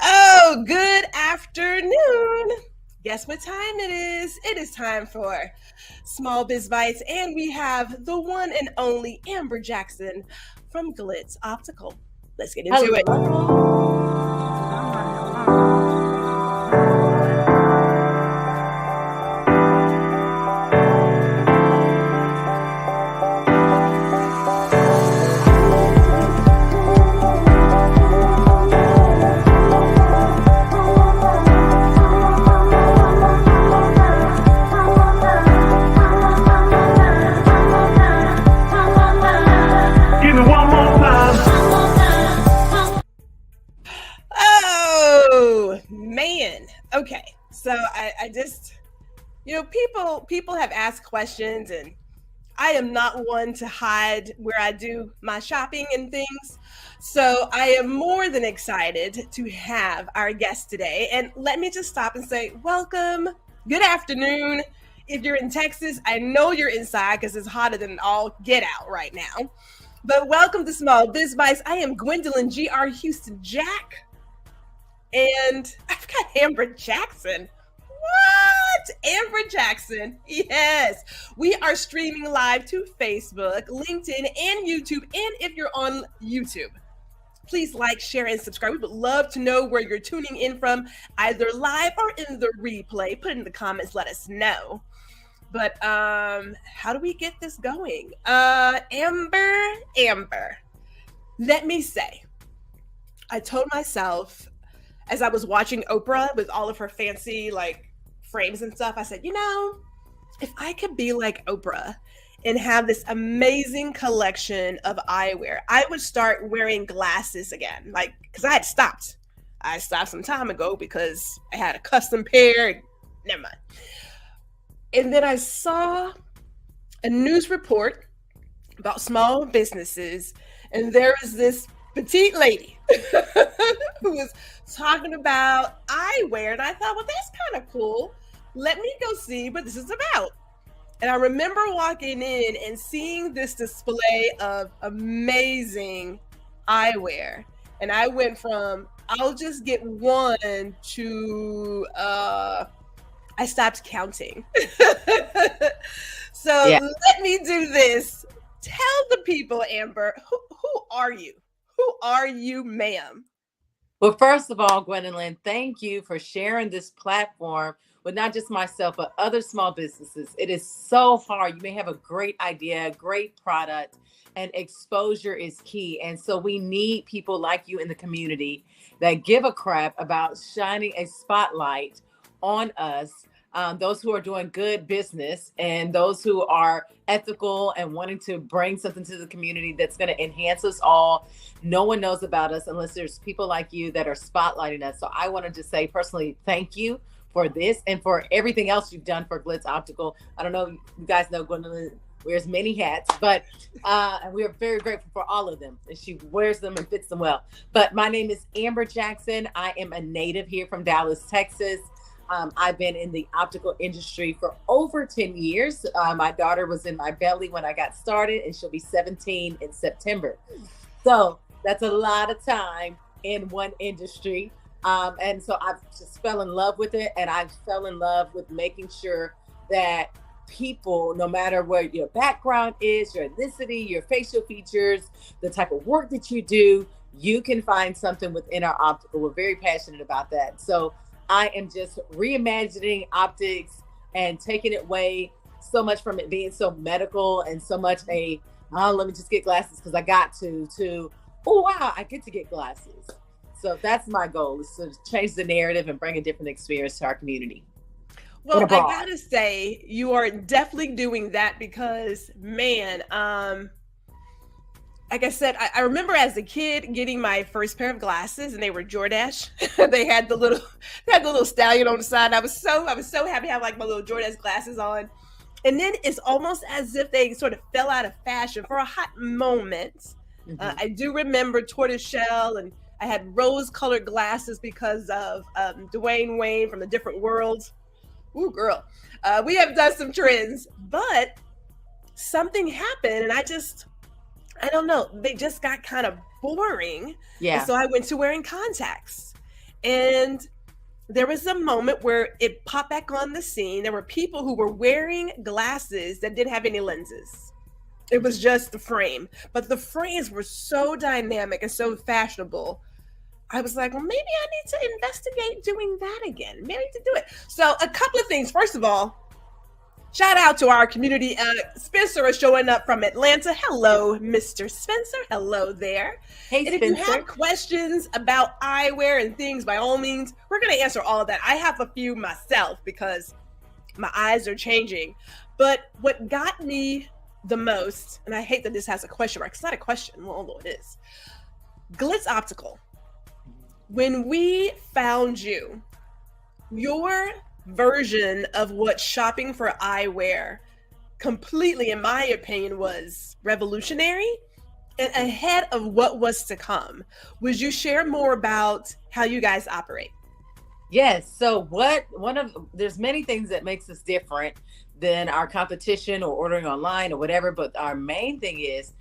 Oh, good afternoon. Guess what time it is? It is time for Small Biz Bites, and we have the one and only Amber Jackson from Glitz Optical. Let's get into it. Oh man. Okay. So I just, people have asked questions, and I am not one to hide where I do my shopping and things. So I am more than excited to have our guest today. And let me just stop and say, welcome. Good afternoon. If you're in Texas, I know you're inside because it's hotter than all get out right now. But welcome to Small Biz Bites. I am Gwendolyn GR Houston Jack. And I've got Amber Jackson. What? Amber Jackson. Yes. We are streaming live to Facebook, LinkedIn, and YouTube. And if you're on YouTube, please like, share, and subscribe. We would love to know where you're tuning in from, either live or in the replay. Put it in the comments, let us know. But how do we get this going? Amber, let me say, I told myself as I was watching Oprah with all of her fancy frames and stuff, I said, if I could be like Oprah and have this amazing collection of eyewear, I would start wearing glasses again. Because I had stopped. I stopped some time ago because I had a custom pair. Never mind. And then I saw a news report about small businesses, and there was this petite lady who was talking about eyewear, and I thought, well, that's kind of cool. Let me go see what this is about. And I remember walking in and seeing this display of amazing eyewear, and I went from I'll just get one to I stopped counting. So Let me do this. Tell the people, Amber, who are you? Who are you, ma'am? Well, first of all, Gwendolyn, thank you for sharing this platform with not just myself, but other small businesses. It is so hard. You may have a great idea, great product, and exposure is key. And so we need people like you in the community that give a crap about shining a spotlight on us. Those who are doing good business and those who are ethical and wanting to bring something to the community that's going to enhance us all. No one knows about us unless there's people like you that are spotlighting us. So I wanted to say personally, thank you for this and for everything else you've done for Glitz Optical. I don't know, you guys know Gwendolyn wears many hats, but and we are very grateful for all of them. And she wears them and fits them well. But my name is Amber Jackson. I am a native here from Dallas, Texas. I've been in the optical industry for over 10 years. My daughter was in my belly when I got started, and she'll be 17 in September. So that's a lot of time in one industry. And so I just fell in love with it. And I fell in love with making sure that people, no matter what your background is, your ethnicity, your facial features, the type of work that you do, you can find something within our optical. We're very passionate about that. So I am just reimagining optics and taking it away so much from it being so medical and so much let me just get glasses because I got to, oh, wow, I get to get glasses. So that's my goal, is to change the narrative and bring a different experience to our community. Well, I gotta say, you are definitely doing that because, man, like I said, I remember as a kid getting my first pair of glasses, and they were Jordache. They had the little stallion on the side. I was so happy to have my little Jordache glasses on. And then it's almost as if they sort of fell out of fashion for a hot moment. Mm-hmm. I do remember tortoiseshell, and I had rose-colored glasses because of Dwayne Wayne from The Different Worlds. Ooh, girl. We have done some trends, but something happened, and I I don't know, they just got kind of boring. And Yeah. so I went to wearing contacts. And there was a moment where it popped back on the scene. There were people who were wearing glasses that didn't have any lenses. It was just the frame. But the frames were so dynamic and so fashionable. I was like, well, maybe I need to investigate doing that again. Maybe I need to do it. So a couple of things. First of all, shout out to our community. Spencer is showing up from Atlanta. Hello, Mr. Spencer. Hello there. Hey, and if Spencer. you have questions about eyewear and things, by all means, we're going to answer all of that. I have a few myself because my eyes are changing. But what got me the most, and I hate that this has a question mark. It's not a question, although it is. Glitz Optical. When we found you, your version of what shopping for eyewear completely, in my opinion, was revolutionary and ahead of what was to come. Would you share more about how you guys operate? Yes. So there's many things that makes us different than our competition or ordering online or whatever, but our main thing is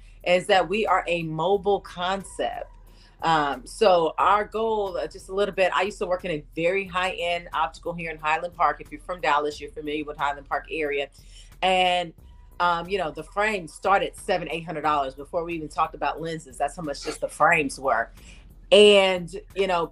that we are a mobile concept. So our goal, just a little bit, I used to work in a very high-end optical here in Highland Park. If you're from Dallas, you're familiar with Highland Park area. And, the frames started $700-800 before we even talked about lenses. That's how much just the frames were. And,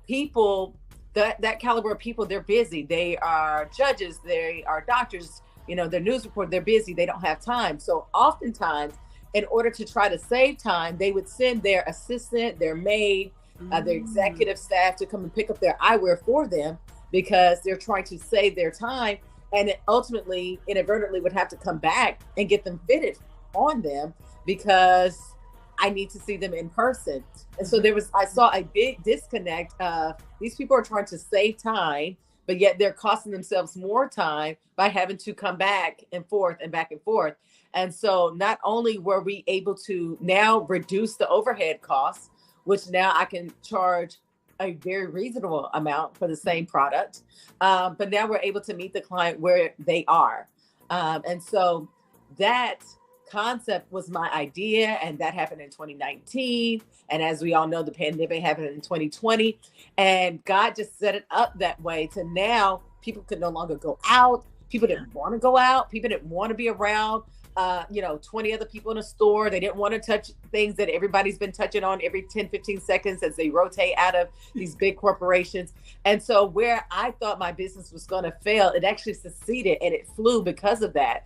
people, that caliber of people, they're busy. They are judges, they are doctors, they're news reporters, they're busy. They don't have time. So oftentimes, in order to try to save time, they would send their assistant, their maid, their executive staff to come and pick up their eyewear for them because they're trying to save their time. And it ultimately, inadvertently, would have to come back and get them fitted on them because I need to see them in person. And so I saw a big disconnect of these people are trying to save time, but yet they're costing themselves more time by having to come back and forth and back and forth. And so not only were we able to now reduce the overhead costs, which now I can charge a very reasonable amount for the same product, but now we're able to meet the client where they are. And so that concept was my idea, and that happened in 2019. And as we all know, the pandemic happened in 2020, and God just set it up that way to now people could no longer go out. People didn't want to go out. People didn't want to be around 20 other people in a store. They didn't want to touch things that everybody's been touching on every 10-15 seconds as they rotate out of these big corporations. And so where I thought my business was going to fail, it actually succeeded, and it flew because of that.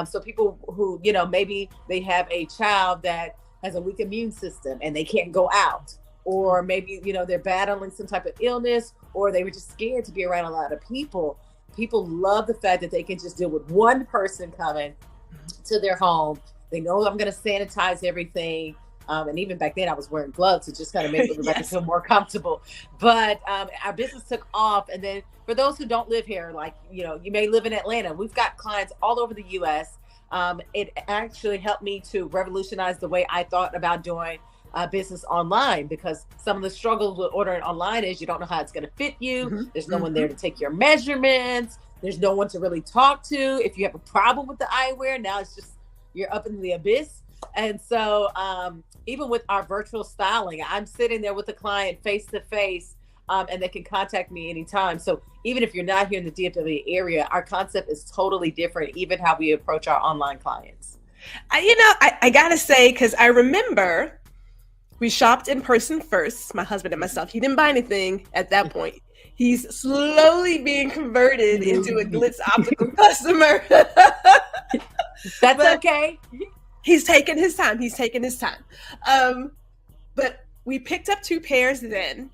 So people who, maybe they have a child that has a weak immune system and they can't go out, or maybe, they're battling some type of illness, or they were just scared to be around a lot of people. People love the fact that they can just deal with one person coming to their home. They know I'm going to sanitize everything. And even back then I was wearing gloves to just kind of make everybody feel more comfortable. But our business took off. And then for those who don't live here, like, you may live in Atlanta, we've got clients all over the US. It actually helped me to revolutionize the way I thought about doing business online, because some of the struggles with ordering online is you don't know how it's going to fit you. There's no one there to take your measurements. There's no one to really talk to. If you have a problem with the eyewear, now it's just, you're up in the abyss. And so even with our virtual styling, I'm sitting there with the client face to face, and they can contact me anytime. So even if you're not here in the DFW area, our concept is totally different, even how we approach our online clients. I got to say, because I remember we shopped in person first, my husband and myself. He didn't buy anything at that point. He's slowly being converted into a Glitz Optical customer. That's okay. He's taking his time. But we picked up 2 pairs then.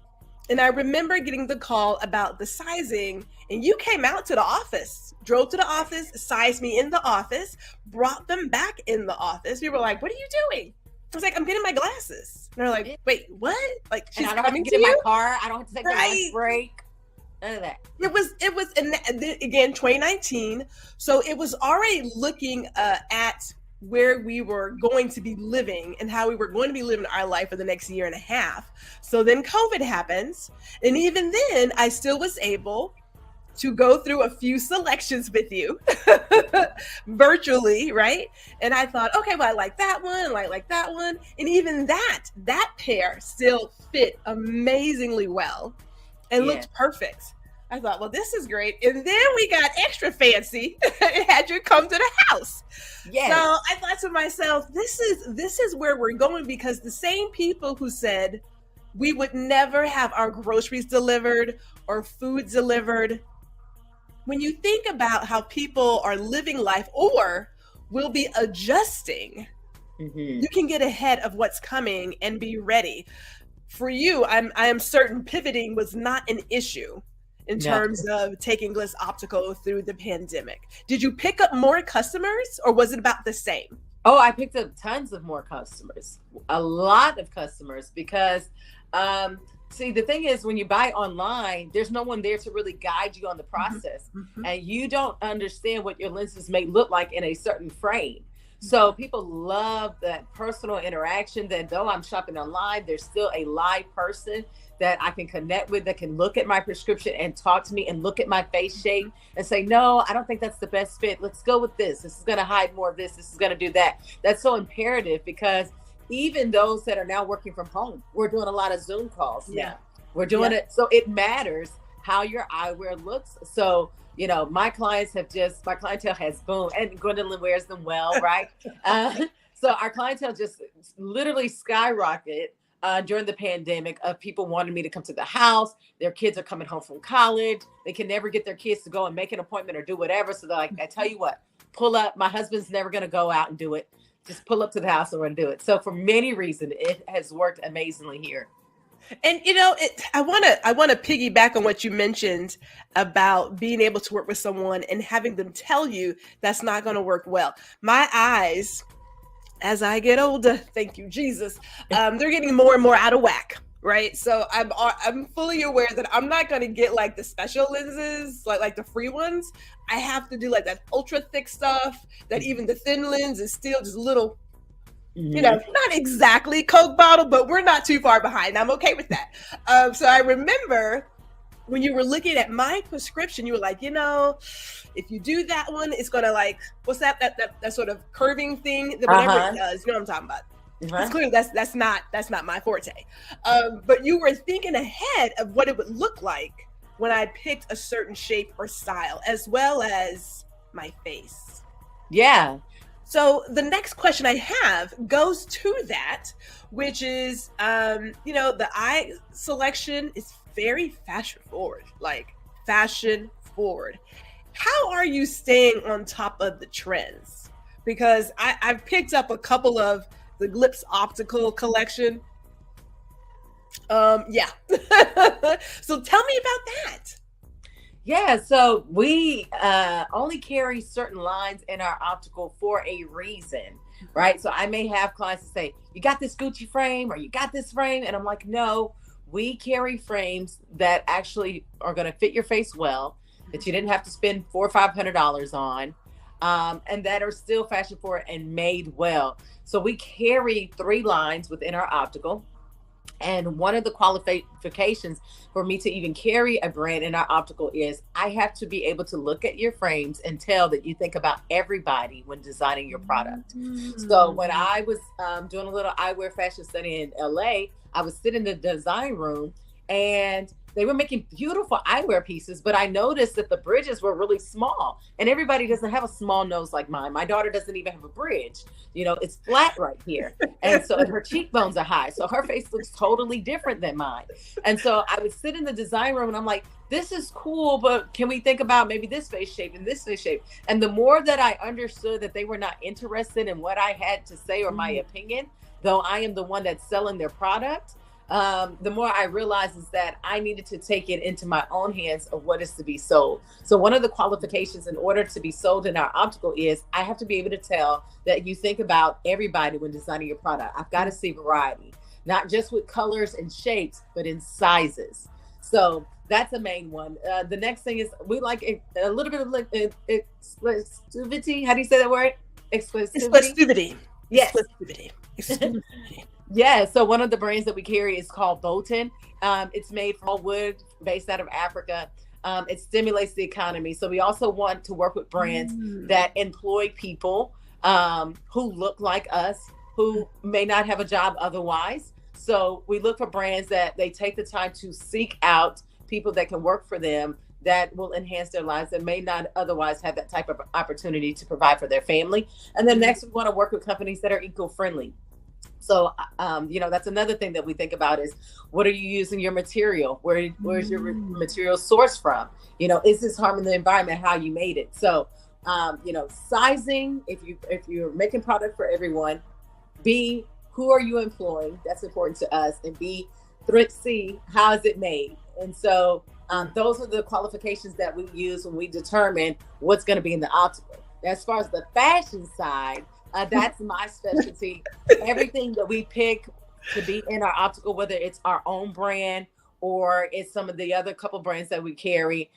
And I remember getting the call about the sizing. And you came out to the office, drove to the office, sized me in the office, brought them back in the office. We were like, what are you doing? I was like, I'm getting my glasses. And they're like, wait, what? Like, she's and I don't have to get in my car. I don't have to take my lunch break. None of that. It was again 2019, so it was already looking at where we were going to be living and how we were going to be living our life for the next year and a half. So then COVID happens, and even then, I still was able to go through a few selections with you virtually, right? And I thought, okay, well, I like that one, I like that one. And even that pair still fit amazingly well and Yeah. looked perfect. I thought, well, this is great. And then we got extra fancy and had you come to the house. Yes. So I thought to myself, this is where we're going, because the same people who said we would never have our groceries delivered or food delivered, when you think about how people are living life or will be adjusting, you can get ahead of what's coming and be ready. For you, I am certain pivoting was not an issue in terms of taking Glitz Optical through the pandemic. Did you pick up more customers, or was it about the same? Oh, I picked up tons of more customers, a lot of customers, because see, the thing is, when you buy online, there's no one there to really guide you on the process. And you don't understand what your lenses may look like in a certain frame. So people love that personal interaction, that though I'm shopping online, there's still a live person that I can connect with, that can look at my prescription and talk to me and look at my face shape and say, no, I don't think that's the best fit. Let's go with this. This is going to hide more of this. This is going to do that. That's so imperative, because even those that are now working from home, we're doing a lot of Zoom calls now. We're doing it. So it matters how your eyewear looks. So, you know, my clientele has boomed, and Gwendolyn wears them well, right? So our clientele just literally skyrocketed during the pandemic, of people wanting me to come to the house. Their kids are coming home from college. They can never get their kids to go and make an appointment or do whatever. So they're like, I tell you what, pull up. My husband's never going to go out and do it. Just pull up to the house and do it. So for many reasons, it has worked amazingly here. And you know, I want to piggyback on what you mentioned about being able to work with someone and having them tell you that's not going to work well. My eyes, as I get older, thank you, Jesus, they're getting more and more out of whack. Right. So I'm fully aware that I'm not going to get like the special lenses, like the free ones. I have to do like that ultra thick stuff, that even the thin lens is still just little, you know, not exactly Coke bottle, but we're not too far behind. I'm okay with that. So I remember when you were looking at my prescription, you were like, you know, if you do that one, it's going to like, what's that sort of curving thing, that whatever it does, you know what I'm talking about? It's clearly that's not my forte. But you were thinking ahead of what it would look like when I picked a certain shape or style, as well as my face. Yeah. So the next question I have goes to that, which is, you know, the eye selection is very fashion forward, like fashion forward. How are you staying on top of the trends? Because I've picked up a couple of the Glitz Optical collection. Yeah. So tell me about that. Yeah, so we only carry certain lines in our optical for a reason, right? So I may have clients say, you got this Gucci frame, or you got this frame. And I'm like, no, we carry frames that actually are going to fit your face well, that you didn't have to spend $400 or $500 on. And that are still fashion forward and made well. So we carry 3 lines within our optical. And one of the qualifications for me to even carry a brand in our optical is I have to be able to look at your frames and tell that you think about everybody when designing your product. So when I was doing a little eyewear fashion study in LA, I was sitting in the design room and they were making beautiful eyewear pieces, but I noticed that the bridges were really small, and everybody doesn't have a small nose like mine. My daughter doesn't even have a bridge. You know, it's flat right here. And so her cheekbones are high. So her face looks totally different than mine. And so I would sit in the design room and I'm like, this is cool, but can we think about maybe this face shape and this face shape? And the more that I understood that they were not interested in what I had to say or my opinion, though I am the one that's selling their product, the more I realized is that I needed to take it into my own hands of what is to be sold. So one of the qualifications in order to be sold in our optical is I have to be able to tell that you think about everybody when designing your product. I've got to see variety, not just with colors and shapes, but in sizes. So that's the main one. The next thing is we like a little bit of exclusivity. How do you say that word? Exclusivity. Yes. Exclusivity. Yeah, so one of the brands that we carry is called Bolton. It's made from wood, based out of Africa. It stimulates the economy. So we also want to work with brands that employ people who look like us, who may not have a job otherwise. So we look for brands that they take the time to seek out people that can work for them, that will enhance their lives, that may not otherwise have that type of opportunity to provide for their family. And then next, we want to work with companies that are eco-friendly. So, that's another thing that we think about is, what are you using your material? Where's your material sourced from? Is this harming the environment, how you made it? So, sizing, if you're making product for everyone, B, who are you employing? That's important to us. And B, C, how is it made? And so those are the qualifications that we use when we determine what's going to be in the optical. As far as the fashion side, that's my specialty. Everything that we pick to be in our optical, whether it's our own brand or it's some of the other couple brands that we carry,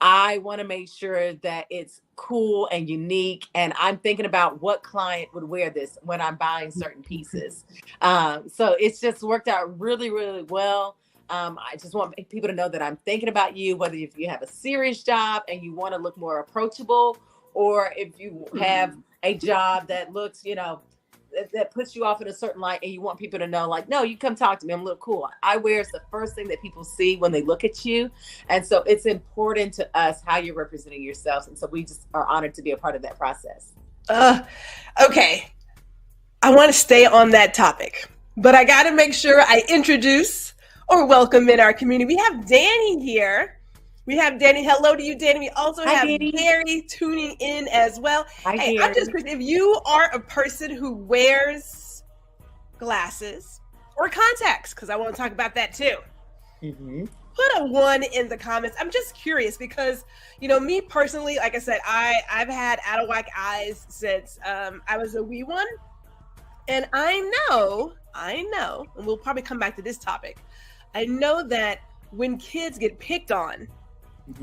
I want to make sure that it's cool and unique. And I'm thinking about what client would wear this when I'm buying certain pieces. So it's just worked out really, really well. I just want people to know that I'm thinking about you, whether if you have a serious job and you want to look more approachable, or if you have a job that looks, that puts you off in a certain light and you want people to know, like, no, you come talk to me, I'm look cool. Eyewear is the first thing that people see when they look at you. And so it's important to us how you're representing yourselves. And so we just are honored to be a part of that process. Okay. I want to stay on that topic, but I got to make sure I introduce or welcome in our community. We have Danny here. We have Danny. Hello to you, Danny. We also have Gary tuning in as well. Hey, I'm just curious, if you are a person who wears glasses or contacts, because I want to talk about that too. Put a 1 in the comments. I'm just curious because, me personally, like I said, I've had out of whack eyes since I was a wee one. And I know, and we'll probably come back to this topic. I know that when kids get picked on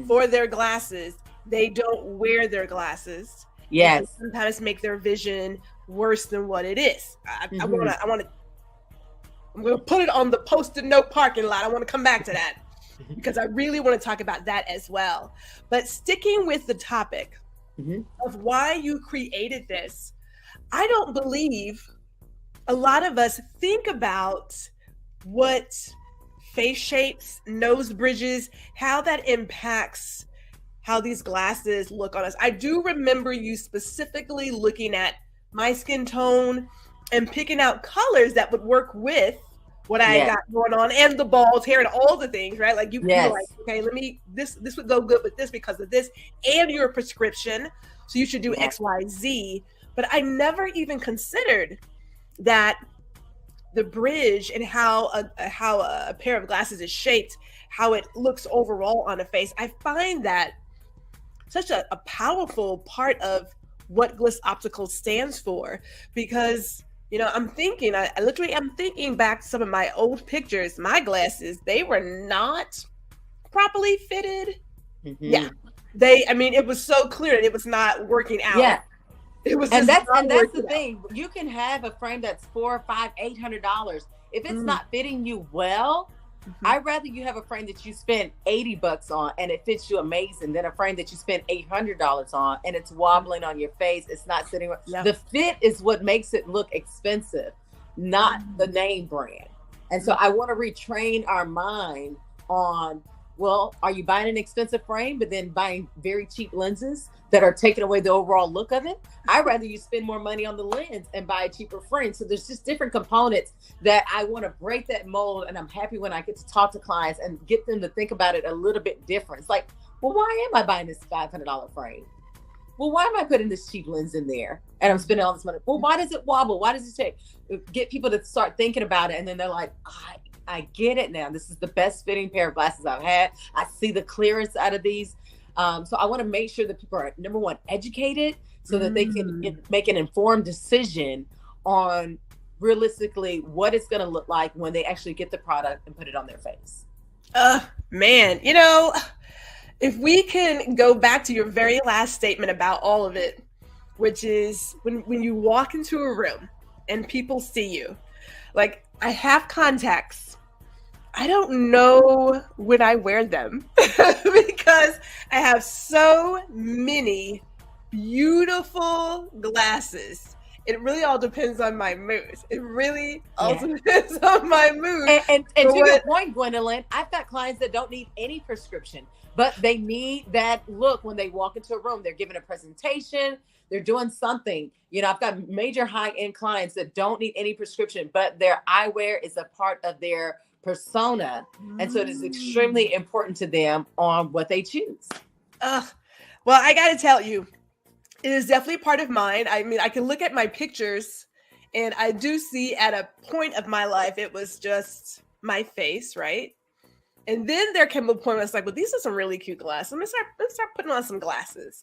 for their glasses, they don't wear their glasses. Yes. Sometimes make their vision worse than what it is. I'm gonna put it on the Post-it note parking lot. I want to come back to that because I really want to talk about that as well. But sticking with the topic of why you created this, I don't believe a lot of us think about what face shapes, nose bridges, how that impacts how these glasses look on us. I do remember you specifically looking at my skin tone and picking out colors that would work with what I got going on, and the bald hair and all the things, right? Like you're like, okay, this would go good with this because of this, and your prescription, so you should do X, Y, Z. But I never even considered that the bridge and how a pair of glasses is shaped, how it looks overall on a face. I find that such a powerful part of what Glitz Optical stands for, because I'm thinking back to some of my old pictures. My glasses, they were not properly fitted. It was so clear that it was not working out. It was, and that's the thing. You can have a frame that's $400, $500, $800. If it's not fitting you well, I'd rather you have a frame that you spent $80 on and it fits you amazing than a frame that you spent $800 on and it's wobbling on your face. It's not sitting right. The fit is what makes it look expensive, not the name brand. And so I want to retrain our mind on, well, are you buying an expensive frame, but then buying very cheap lenses that are taking away the overall look of it? I'd rather you spend more money on the lens and buy a cheaper frame. So there's just different components that I want to break that mold. And I'm happy when I get to talk to clients and get them to think about it a little bit different. It's like, well, why am I buying this $500 frame? Well, why am I putting this cheap lens in there and I'm spending all this money? Well, why does it wobble? Why does it shake? Get people to start thinking about it. And then they're like, I get it now. This is the best fitting pair of glasses I've had. I see the clearance out of these. So I want to make sure that people are, number one, educated so that they can make an informed decision on realistically what it's going to look like when they actually get the product and put it on their face. Man, if we can go back to your very last statement about all of it, which is when you walk into a room and people see you, like I have contacts I don't know when I wear them because I have so many beautiful glasses. It really all depends on my mood. It really all depends on my mood. And to your point, Gwendolyn, I've got clients that don't need any prescription, but they need that look when they walk into a room. They're giving a presentation, they're doing something. You know, I've got major high-end clients that don't need any prescription, but their eyewear is a part of their persona. And so it is extremely important to them on what they choose. Well, I got to tell you, it is definitely part of mine. I mean, I can look at my pictures and I do see at a point of my life, it was just my face, right? And then there came a point where I was like, well, these are some really cute glasses. Let me start putting on some glasses.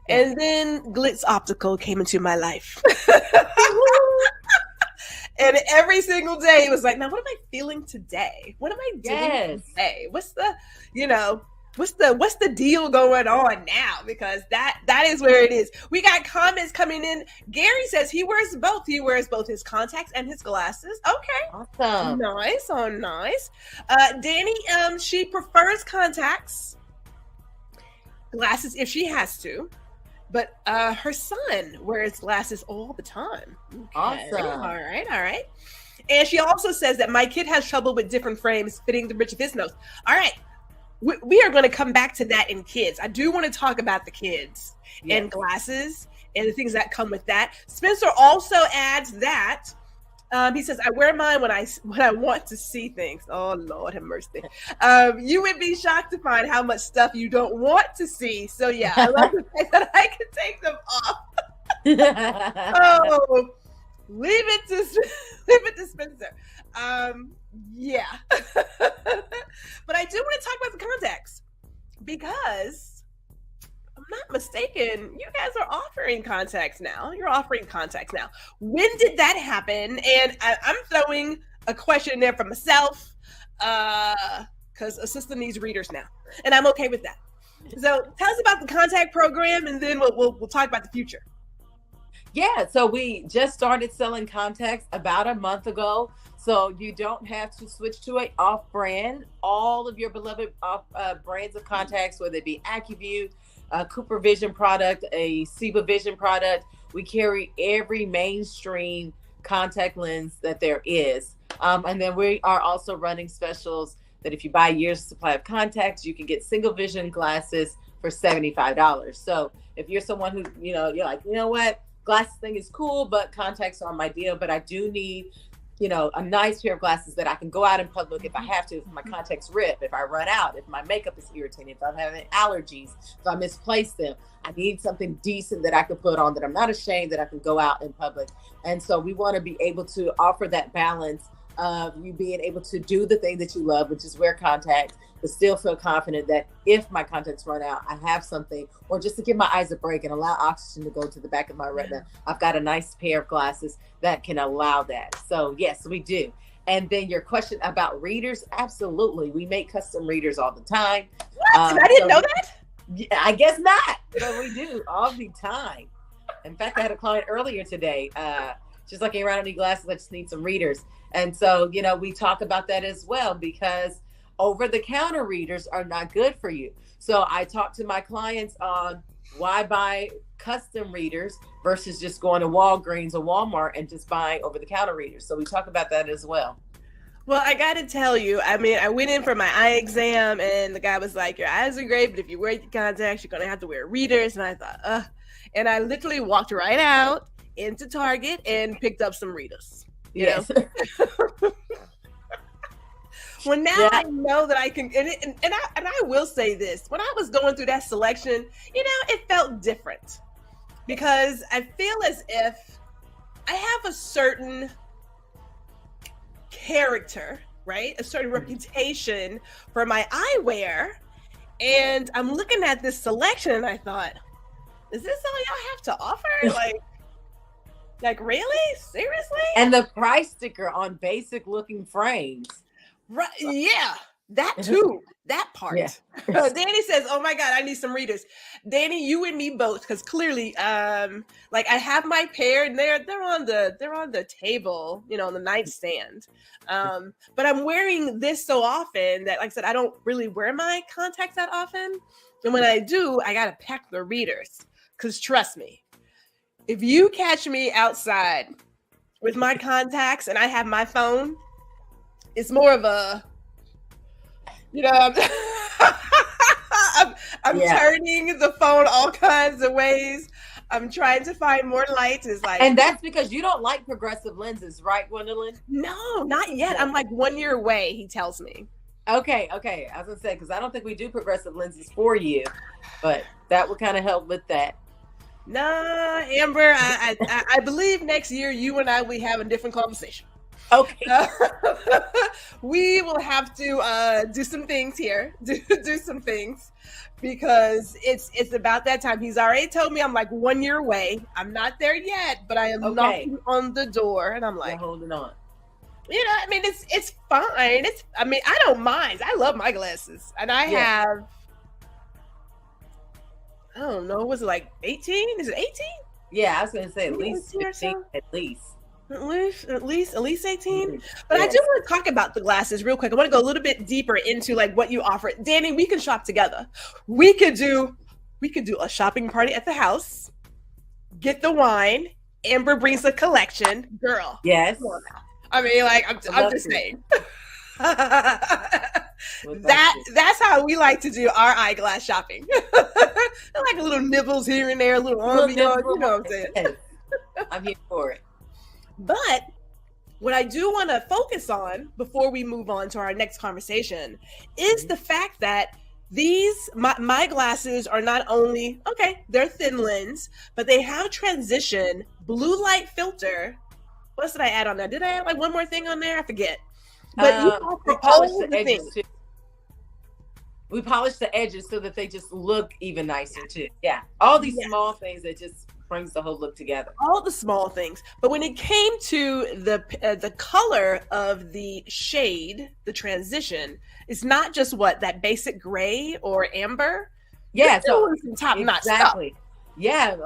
Yeah. And then Glitz Optical came into my life. And every single day it was like, now what am I feeling today? What am I doing today? What's the, you know, what's the deal going on now? Because that is where it is. We got comments coming in. Gary says he wears both. He wears both his contacts and his glasses. Okay. Awesome. Nice. Oh, nice. Danny, she prefers contacts, glasses if she has to. But her son wears glasses all the time. Okay. Awesome. All right. And she also says that my kid has trouble with different frames fitting the bridge of his nose. All right. We are going to come back to that in kids. I do want to talk about the kids and glasses and the things that come with that. Spencer also adds that he says, I wear mine when I want to see things. Oh, Lord have mercy. You would be shocked to find how much stuff you don't want to see. So, yeah, I love the fact that I can take them off. Oh, leave it to Spencer. Yeah. But I do want to talk about the contacts because I'm not mistaken, you guys are offering contacts now. You're offering contacts now. When did that happen? And I'm throwing a question in there for myself because a system needs readers now. And I'm okay with that. So tell us about the contact program and then we'll talk about the future. Yeah, so we just started selling contacts about a month ago. So you don't have to switch to an off-brand. All of your beloved brands of contacts, whether it be AccuView, a Cooper Vision product, a Ciba Vision product, we carry every mainstream contact lens that there is. And then we are also running specials that if you buy a year's supply of contacts, you can get single vision glasses for $75. So if you're someone who, you're like, you know what, glasses thing is cool, but contacts are my deal, but I do need a nice pair of glasses that I can go out in public if I have to, if my contacts rip, if I run out, if my makeup is irritating, if I'm having allergies, if I misplace them. I need something decent that I can put on that I'm not ashamed that I can go out in public. And so we want to be able to offer that balance of you being able to do the thing that you love, which is wear contacts, but still feel confident that if my contacts run out, I have something, or just to give my eyes a break and allow oxygen to go to the back of my retina. I've got a nice pair of glasses that can allow that. So yes, we do. And then your question about readers, absolutely. We make custom readers all the time. What? I didn't know that? Yeah, I guess not, but we do all the time. In fact, I had a client earlier today. She's looking around, I need glasses, I just need some readers. And so, we talk about that as well, because over-the-counter readers are not good for you. So I talk to my clients on why buy custom readers versus just going to Walgreens or Walmart and just buying over-the-counter readers. So we talk about that as well. Well, I got to tell you, I mean, I went in for my eye exam and the guy was like, your eyes are great, but if you wear your contacts, you're going to have to wear readers. And I thought, and I literally walked right out into Target and picked up some readers. Yes. Well, now I know that I can, and I will say this, when I was going through that selection, it felt different because I feel as if I have a certain character, right? A certain reputation for my eyewear. And I'm looking at this selection and I thought, is this all y'all have to offer? Like really? Seriously? And the price sticker on basic looking frames. Right. Yeah. That too, that Yeah. part. Danny says, "Oh my God, I need some readers." Danny, you and me both, because clearly, like I have my pair, and they're on the table, on the nightstand. But I'm wearing this so often that, like I said, I don't really wear my contacts that often, and when I do, I gotta pack the readers. Because trust me, if you catch me outside with my contacts and I have my phone, it's more of a I'm, I'm turning the phone all kinds of ways. I'm trying to find more light. It's like, and that's because you don't like progressive lenses, right, Gwendolyn? No, not yet. I'm like 1 year away, he tells me. Okay. I was gonna say, because I don't think we do progressive lenses for you, but that would kind of help with that. Nah, Amber, I believe next year you and I will have a different conversation. Okay. We will have to do some things here, do some things, because it's about that time. He's already told me I'm like 1 year away. I'm not there yet, but I am knocking on the door, and I'm like, you're holding on. I mean, it's fine. I don't mind. I love my glasses, and I have. I don't know. Was it like 18? Is it 18? Yeah, I was gonna say at least 15, at least 18. But I do want to talk about the glasses real quick. I want to go a little bit deeper into like what you offer. Danny, we can shop together. We could do a shopping party at the house. Get the wine. Amber brings the collection. Girl. Yes. I mean, like I'm just saying. That's how we like to do our eyeglass shopping. Like a little nibbles here and there, a little ambiance, you know what I'm saying? Yes. I'm here for it. But what I do want to focus on before we move on to our next conversation is the fact that my glasses are not only, they're thin lens, but they have transition blue light filter. What did I add on there? Did I add like one more thing on there? I forget. But we polished the edges too. We polished the edges so that they just look even nicer too. Yeah. All these small things that just brings the whole look together. All the small things. But when it came to the color of the shade, the transition, it's not just that basic gray or amber. Yeah. So top notch stuff. Yeah,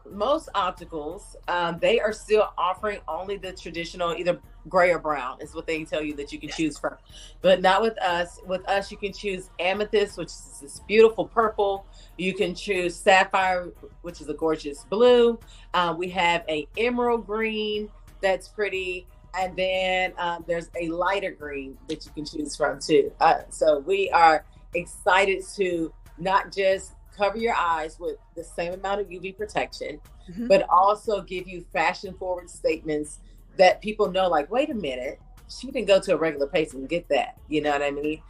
most opticals, they are still offering only the traditional either gray or brown is what they tell you that you can choose from. But not with us. With us, you can choose amethyst, which is this beautiful purple. You can choose sapphire, which is a gorgeous blue. We have a emerald green that's pretty. And then there's a lighter green that you can choose from too. So we are excited to not just cover your eyes with the same amount of UV protection, but also give you fashion forward statements that people know, like, wait a minute, she didn't go to a regular place and get that. You know what I mean?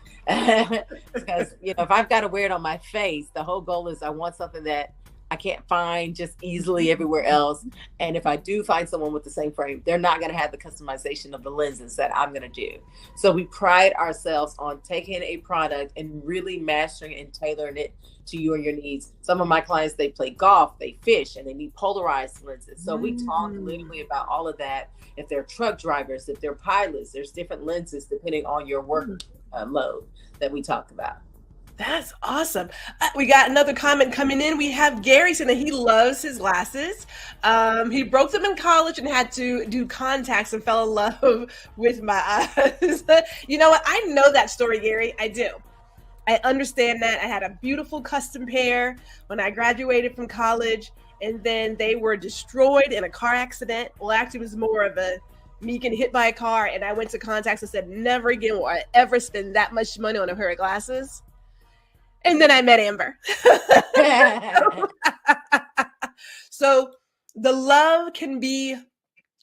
Because, if I've got to wear it on my face, the whole goal is I want something that I can't find just easily everywhere else. And if I do find someone with the same frame, they're not going to have the customization of the lenses that I'm going to do. So we pride ourselves on taking a product and really mastering and tailoring it to you and your needs. Some of my clients, they play golf, they fish, and they need polarized lenses. So we talk literally about all of that. If they're truck drivers, if they're pilots, there's different lenses depending on your work load that we talk about. That's awesome. We got another comment coming in. We have Gary saying that he loves his glasses. He broke them in college and had to do contacts and fell in love with my eyes. You know what? I know that story, Gary. I do. I understand that. I had a beautiful custom pair when I graduated from college, and then they were destroyed in a car accident. Well, actually, it was more of me getting hit by a car, and I went to contacts and said, never again will I ever spend that much money on a pair of glasses. And then I met Amber. So the love can be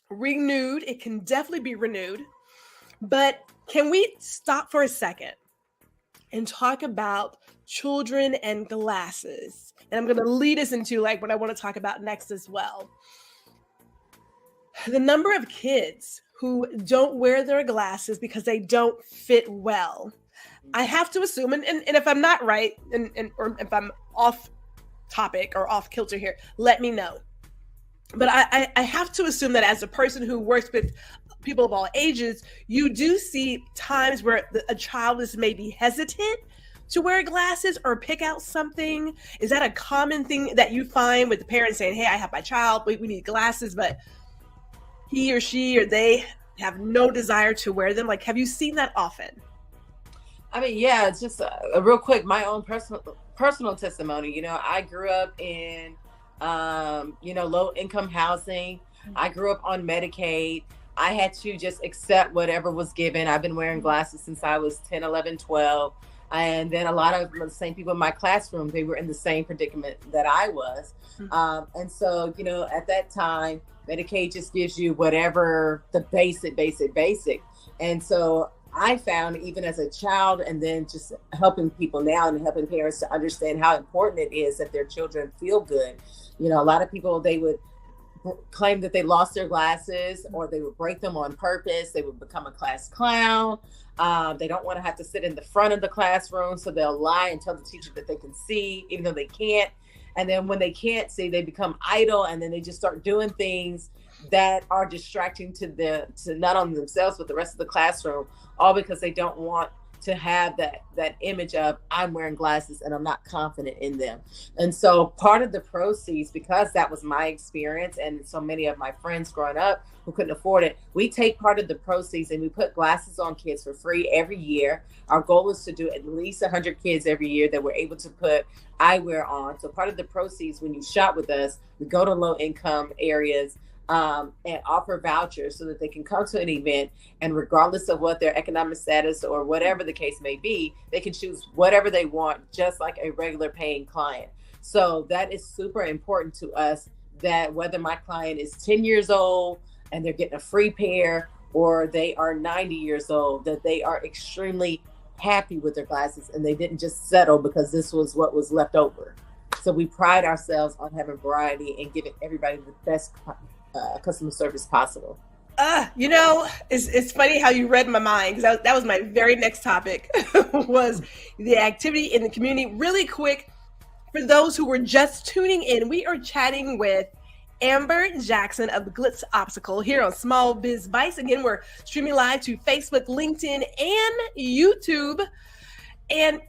renewed. It can definitely be renewed. But can we stop for a second and talk about children and glasses? And I'm going to lead us into like what I want to talk about next as well. The number of kids who don't wear their glasses because they don't fit well. I have to assume, and if I'm not right, or if I'm off topic or off kilter here, let me know. But I have to assume that as a person who works with people of all ages, you do see times where a child is maybe hesitant to wear glasses or pick out something. Is that a common thing that you find with the parents saying, hey, I have my child, we need glasses, but he or she or they have no desire to wear them? Like, have you seen that often? I mean, yeah, it's just a real quick, my own personal testimony. You know, I grew up in, low income housing. I grew up on Medicaid. I had to just accept whatever was given. I've been wearing glasses since I was 10, 11, 12. And then a lot of the same people in my classroom, they were in the same predicament that I was. And so, you know, at that time, Medicaid just gives you whatever the basic. And so I found, even as a child, and then just helping people now and helping parents to understand how important it is that their children feel good. You know, a lot of people, they would claim that they lost their glasses, or they would break them on purpose. They would become a class clown. They don't want to have to sit in the front of the classroom, so they'll lie and tell the teacher that they can see, even though they can't. And then when they can't see, they become idle, and then they just start doing things that are distracting to not only themselves but the rest of the classroom, all because they don't want to have that image of, I'm wearing glasses and I'm not confident in them. And so part of the proceeds, because that was my experience and so many of my friends growing up who couldn't afford it, we take part of the proceeds and we put glasses on kids for free every year. Our goal is to do at least 100 kids every year that we're able to put eyewear on. So part of the proceeds, when you shop with us, we go to low income areas and offer vouchers so that they can come to an event, and regardless of what their economic status or whatever the case may be, they can choose whatever they want, just like a regular paying client. So that is super important to us, that whether my client is 10 years old and they're getting a free pair, or they are 90 years old, that they are extremely happy with their glasses and they didn't just settle because this was what was left over. So we pride ourselves on having variety and giving everybody the best customer service possible. You know, it's funny how you read my mind, because that was my very next topic was the activity in the community. Really quick, for those who were just tuning in, we are chatting with Amber Jackson of Glitz Optical here on Small Biz Bites. Again, we're streaming live to Facebook, LinkedIn, and YouTube. And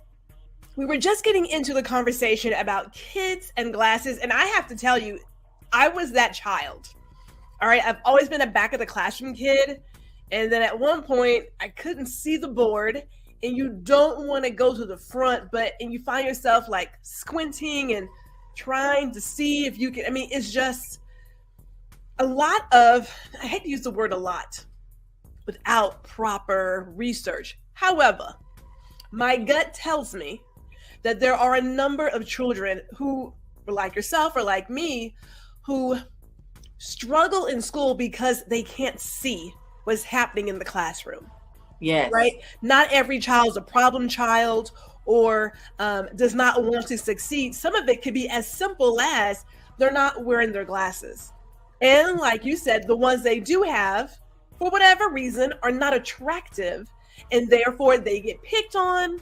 we were just getting into the conversation about kids and glasses. And I have to tell you, I was that child. All right, I've always been a back of the classroom kid. And then at one point, I couldn't see the board, and you don't want to go to the front, and you find yourself like squinting and trying to see if you can. I mean, it's just a lot of, I hate to use the word a lot, without proper research. However, my gut tells me that there are a number of children who were like yourself or like me, who struggle in school because they can't see what's happening in the classroom. Yes. Right? Not every child is a problem child or does not want to succeed. Some of it could be as simple as they're not wearing their glasses. And like you said, the ones they do have, for whatever reason, are not attractive, and therefore they get picked on.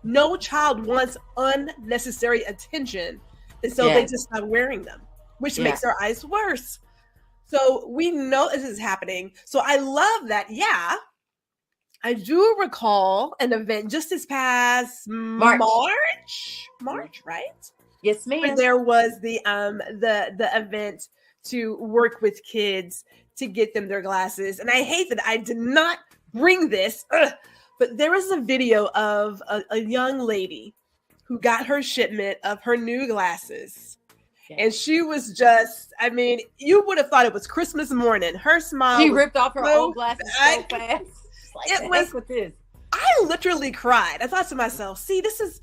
No child wants unnecessary attention, and so they just stop wearing them, which makes their eyes worse. So we know this is happening. So I love that. Yeah, I do recall an event just this past March, right? Yes, ma'am. Where there was the event to work with kids to get them their glasses. And I hate that I did not bring this, but there was a video of a young lady who got her shipment of her new glasses. And she was just, I mean, you would have thought it was Christmas morning. Her smile. She ripped off her old glasses so fast. Like, it was with this. I literally cried. I thought to myself, see, this is,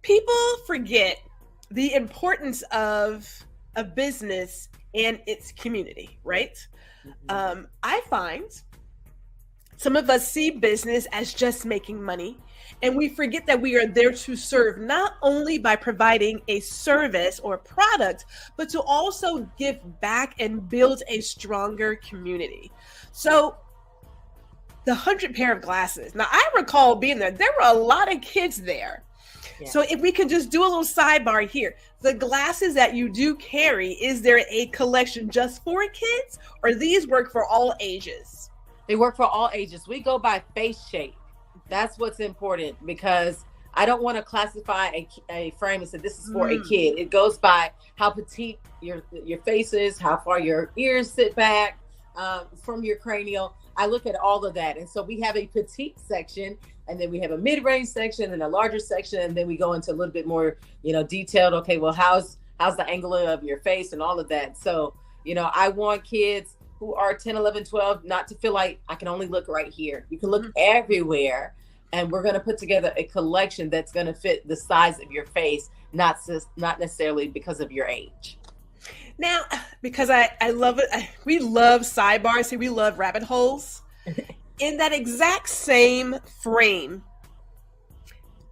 people forget the importance of a business and its community, right? Mm-hmm. I find some of us see business as just making money, and we forget that we are there to serve, not only by providing a service or product, but to also give back and build a stronger community. So the 100 pair of glasses. Now, I recall being there. There were a lot of kids there. Yeah. So if we could just do a little sidebar here, the glasses that you do carry, is there a collection just for kids, or these work for all ages? They work for all ages. We go by face shape. That's what's important, because I don't want to classify a frame and say this is for a kid. It goes by how petite your face is, how far your ears sit back from your cranial. I look at all of that. And so we have a petite section, and then we have a mid-range section and a larger section. And then we go into a little bit more, detailed. Okay, well, how's the angle of your face and all of that. So, I want kids who are 10, 11, 12, not to feel like I can only look right here. You can look everywhere. And we're going to put together a collection that's going to fit the size of your face, not necessarily because of your age. Now, because I love it, we love sidebars here, we love rabbit holes. In that exact same frame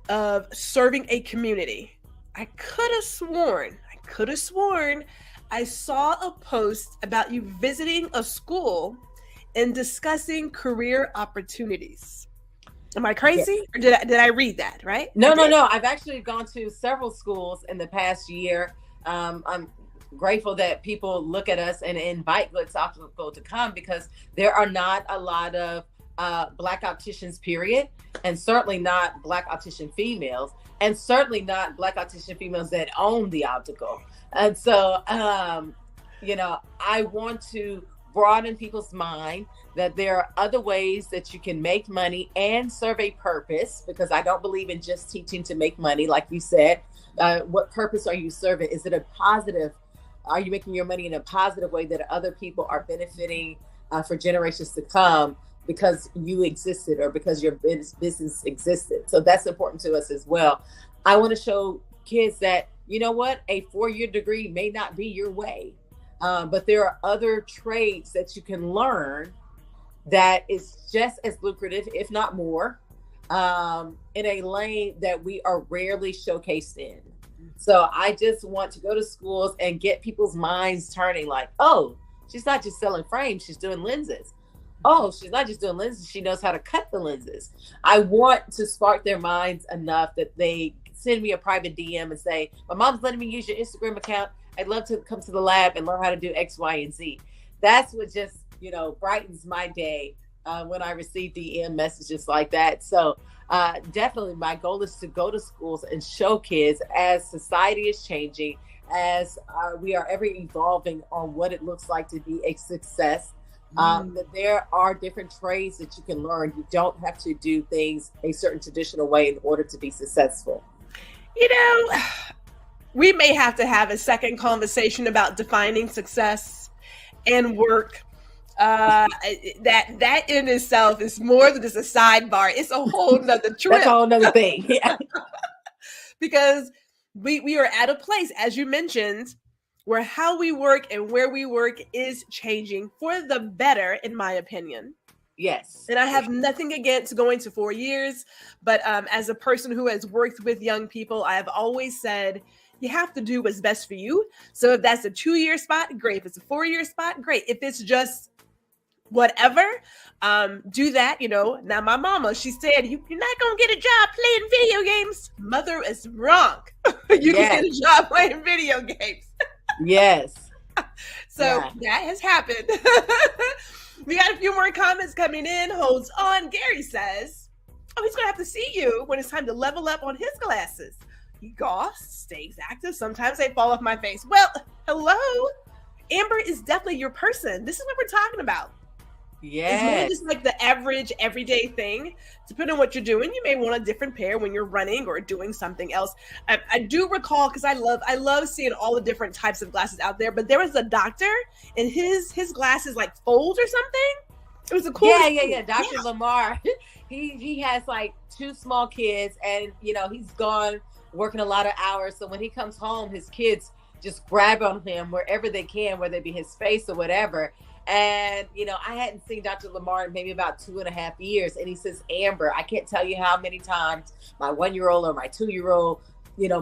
of serving a community, I could have sworn I saw a post about you visiting a school and discussing career opportunities. Am I crazy? Yeah. Or did I read that right? No. I've actually gone to several schools in the past year. I'm grateful that people look at us and invite Glitz Optical to come, because there are not a lot of Black opticians, period, and certainly not Black optician females, and certainly not Black optician females that own the optical. And so, I want to broaden people's mind that there are other ways that you can make money and serve a purpose, because I don't believe in just teaching to make money. Like you said, what purpose are you serving? Is it a positive? Are you making your money in a positive way that other people are benefiting for generations to come because you existed or because your business existed? So that's important to us as well. I want to show kids that, a 4-year degree may not be your way. But there are other trades that you can learn that is just as lucrative, if not more, in a lane that we are rarely showcased in. So I just want to go to schools and get people's minds turning, like, oh, she's not just selling frames, she's doing lenses. Oh, she's not just doing lenses, she knows how to cut the lenses. I want to spark their minds enough that they send me a private DM and say, my mom's letting me use your Instagram account. I'd love to come to the lab and learn how to do X, Y, and Z. That's what just, brightens my day when I receive DM messages like that. So definitely my goal is to go to schools and show kids, as society is changing, as we are ever evolving on what it looks like to be a success, that there are different trades that you can learn. You don't have to do things a certain traditional way in order to be successful. We may have to have a second conversation about defining success and work. That in itself is more than just a sidebar. It's a whole nother trip. That's a whole nother thing. Yeah. Because we are at a place, as you mentioned, where how we work and where we work is changing for the better, in my opinion. Yes. And I have nothing against going to 4 years, but as a person who has worked with young people, I have always said, you have to do what's best for you. So if that's a 2-year spot, great. If it's a 4-year spot, great. If it's just whatever, do that. Now my mama, she said, you're not going to get a job playing video games. Mother is wrong. You can get a job playing video games. Yes. So that has happened. We got a few more comments coming in. Holds on. Gary says, oh, he's going to have to see you when it's time to level up on his glasses. He goths, stays active. Sometimes they fall off my face. Well, hello. Amber is definitely your person. This is what we're talking about. Yes. It's more just like the average everyday thing. Depending on what you're doing, you may want a different pair when you're running or doing something else. I do recall, because I love seeing all the different types of glasses out there, but there was a doctor and his glasses like fold or something. It was a cool. Yeah. Dr. Lamar, he has like 2 small kids, and he's gone working a lot of hours. So when he comes home, his kids just grab on him wherever they can, whether it be his face or whatever. And, I hadn't seen Dr. Lamar in maybe about 2.5 years. And he says, Amber, I can't tell you how many times my 1-year-old or my 2-year-old,